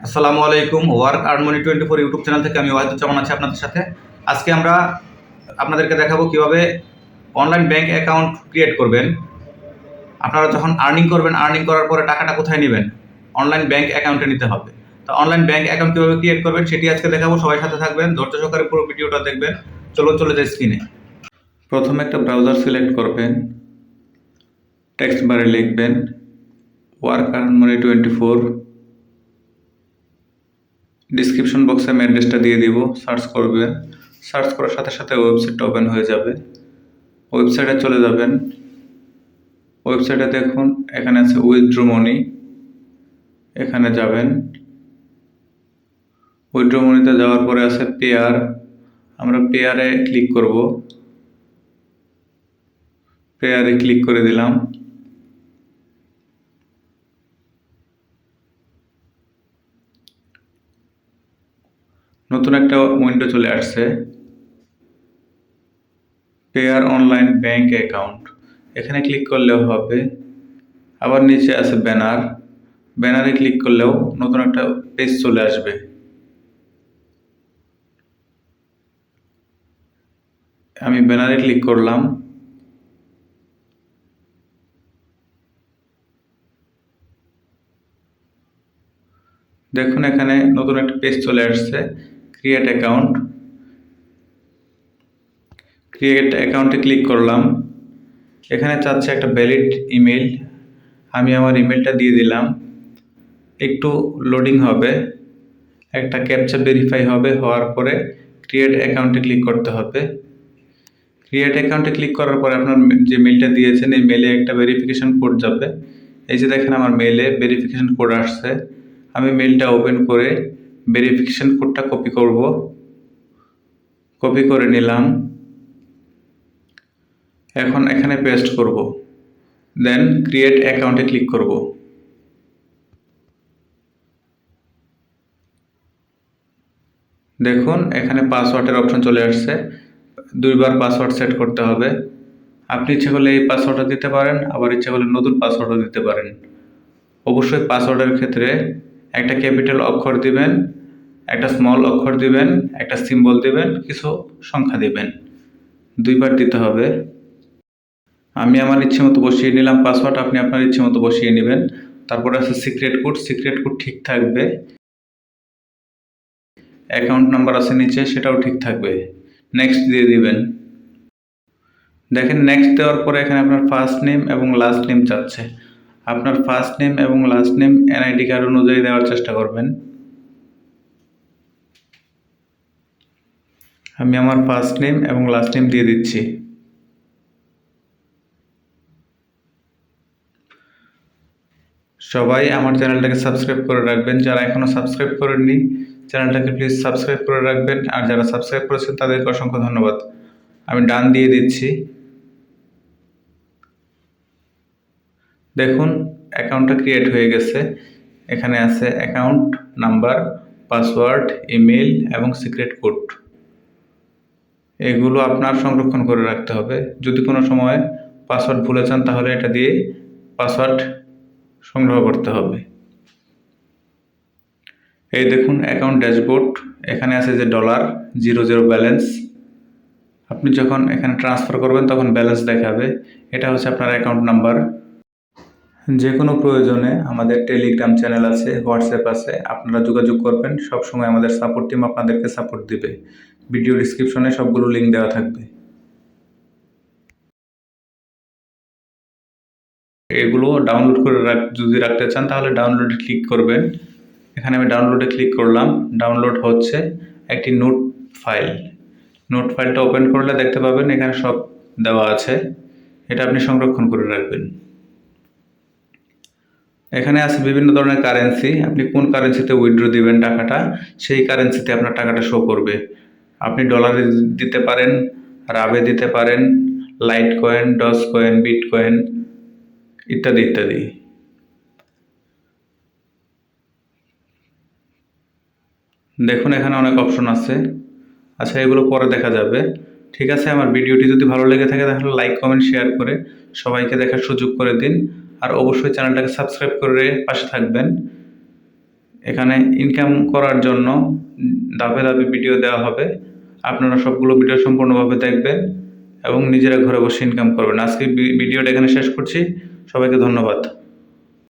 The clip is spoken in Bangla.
আসসালামু আলাইকুম। Work earn money 24 YouTube channel থেকে আমি ওয়াহিদুজ্জামান আছি আপনাদের সাথে। আজকে আমরা আপনাদেরকে দেখাবো কিভাবে অনলাইন ব্যাংক অ্যাকাউন্ট ক্রিয়েট করবেন। আপনারা যখন আর্নিং করবেন, আর্নিং করার পরে টাকাটা কোথায় নেবেন? অনলাইন ব্যাংক অ্যাকাউন্টে নিতে হবে। তো অনলাইন ব্যাংক অ্যাকাউন্ট কিভাবে ক্রিয়েট করবেন সেটি আজকে দেখাবো। সবাই সাথে থাকবেন, ধৈর্য সহকারে পুরো ভিডিওটা দেখবেন। চলে যায় স্ক্রিনে। প্রথমে একটা ব্রাউজার সিলেক্ট করবেন, টেক্সট বারে লিখবেন ওয়ার্ক আর্ন মানি 24। ডিসক্রিপশন বক্সে আমি অ্যাড্রেসটা দিয়ে দিব, সার্চ করবেন। সার্চ করার সাথে সাথে ওয়েবসাইটটা ওপেন হয়ে যাবে। ওয়েবসাইটে চলে যাবেন। ওয়েবসাইটে দেখুন এখানে আছে উইথড্র মানি, এখানে যাবেন। উইথড্র মানিতে যাওয়ার পরে আছে পেয়ার, আমরা পেয়ারে ক্লিক করব। পেয়ারে ক্লিক করে দিলাম। নতুন একটা উইন্ডো চলে আসছে, পেয়ার অনলাইন ব্যাংক অ্যাকাউন্ট। এখানে ক্লিক করলেও হবে। আবার নিচে আছে ব্যানার, ব্যানারে ক্লিক করলেও নতুন একটা পেজ চলে আসবে। আমি ব্যানারে ক্লিক করলাম। দেখুন এখানে নতুন একটা পেজ চলে আসছে, ক্রিয়েট অ্যাকাউন্ট। ক্রিয়েট অ্যাকাউন্টে ক্লিক করলাম। এখানে চাচ্ছে একটা ভ্যালিড ইমেল, আমি আমার ইমেলটা দিয়ে দিলাম। একটু লোডিং হবে, একটা ক্যাপচা ভেরিফাই হবে, হওয়ার পরে ক্রিয়েট অ্যাকাউন্টে ক্লিক করতে হবে। ক্রিয়েট অ্যাকাউন্টে ক্লিক করার পরে আপনার যে মেলটা দিয়েছেন এই মেলে একটা ভেরিফিকেশন কোড যাবে। এই যে দেখেন আমার মেলে ভেরিফিকেশন কোড আসছে। আমি মেলটা ওপেন করে ভেরিফিকেশন কোডটা কপি করব। কপি করে নিলাম। এখন এখানে পেস্ট করব, দেন ক্রিয়েট অ্যাকাউন্টে ক্লিক করব। দেখুন এখানে পাসওয়ার্ডের অপশন চলে আসছে, দুইবার পাসওয়ার্ড সেট করতে হবে। আপনি ইচ্ছে করলে এই পাসওয়ার্ডটা দিতে পারেন, আবার ইচ্ছে করলে নতুন পাসওয়ার্ডও দিতে পারেন। অবশ্যই পাসওয়ার্ডের ক্ষেত্রে একটা ক্যাপিটাল অক্ষর দিবেন, একটা স্মল অক্ষর দিবেন, একটা সিম্বল দিবেন, কিছু সংখ্যা দিবেন, দুইবার দিতে হবে। আমি আমার ইচ্ছে মতো বসিয়ে নিলাম পাসওয়ার্ড, আপনি আপনার ইচ্ছে মতো বসিয়ে নেবেন। তারপরে আছে সিক্রেট কোড, সিক্রেট কোড ঠিক থাকবে। অ্যাকাউন্ট নাম্বার আছে নিচে, সেটাও ঠিক থাকবে। নেক্সট দিয়ে দিবেন। দেখেন নেক্সট দেওয়ার পরে এখানে আপনার ফার্স্ট নেম এবং লাস্ট নেম চাচ্ছে। আপনার ফার্স্ট নেম এবং লাস্ট নেম এনআইডি কার্ড অনুযায়ী দেওয়ার চেষ্টা করবেন। আমি আমার ফার্স্ট নেম এবং লাস্ট নেম দিয়ে দিচ্ছি। সবাই আমার চ্যানেলটাকে সাবস্ক্রাইব করে রাখবেন, যারা এখনও সাবস্ক্রাইব করেননি চ্যানেলটাকে প্লিজ সাবস্ক্রাইব করে রাখবেন, আর যারা সাবস্ক্রাইব করেছেন তাদেরকে অসংখ্য ধন্যবাদ। আমি ডান দিয়ে দিচ্ছি। দেখুন অ্যাকাউন্টটা ক্রিয়েট হয়ে গেছে। এখানে আছে অ্যাকাউন্ট নাম্বার, পাসওয়ার্ড, ইমেল এবং সিক্রেট কোড। এগুলো আপনার সংরক্ষণ করে রাখতে হবে। যদি কোনো সময় পাসওয়ার্ড ভুলে যান তাহলে এটা দিয়ে পাসওয়ার্ড সংগ্রহ করতে হবে। এই দেখুন অ্যাকাউন্ট ড্যাশবোর্ড, এখানে আছে যে $00 ব্যালেন্স। আপনি যখন এখানে ট্রান্সফার করবেন তখন ব্যালেন্স দেখাবে। এটা হচ্ছে আপনার অ্যাকাউন্ট নাম্বার। যে কোনো প্রয়োজনে আমাদের টেলিগ্রাম চ্যানেল আছে, হোয়াটসঅ্যাপ আছে, আপনারা যোগাযোগ করবেন। সবসময় আমাদের সাপোর্ট টিম আপনাদেরকে সাপোর্ট দিবে। ভিডিও ডিসক্রিপশনে সবগুলো লিঙ্ক দেওয়া থাকবে। এগুলো ডাউনলোড করে যদি রাখতে চান তাহলে ডাউনলোডে ক্লিক করবেন। এখানে আমি ডাউনলোডে ক্লিক করলাম, ডাউনলোড হচ্ছে একটি নোট ফাইল। নোট ফাইলটা ওপেন করলে দেখতে পাবেন এখানে সব দেওয়া আছে। এটা আপনি সংরক্ষণ করে রাখবেন। এখানে আছে বিভিন্ন ধরনের কারেন্সি, আপনি কোন কারেন্সিতে উইথড্র দিবেন টাকাটা, সেই কারেন্সিতে আপনার টাকাটা শো করবে। আপনি ডলারে দিতে পারেন, রাবে দিতে পারেন, Litecoin, Dogecoin, Bitcoin ইত্যাদি ইত্যাদি। দেখুন এখানে অনেক অপশন আছে। আচ্ছা এগুলো পরে দেখা যাবে। ঠিক আছে, আমার ভিডিওটি যদি ভালো লেগে থাকে তাহলে লাইক, কমেন্ট, শেয়ার করে সবাইকে দেখার সুযোগ করে দিন। আর অবশ্যই চ্যানেলটাকে সাবস্ক্রাইব করে পাশে থাকবেন। এখানে ইনকাম করার জন্য ধাপে ধাপে ভিডিও দেওয়া হবে। আপনারা সবগুলো ভিডিও সম্পূর্ণভাবে দেখবেন এবং নিজেরা ঘরে বসে ইনকাম করবেন। আজকে ভিডিওটা এখানে শেষ করছি। সবাইকে ধন্যবাদ।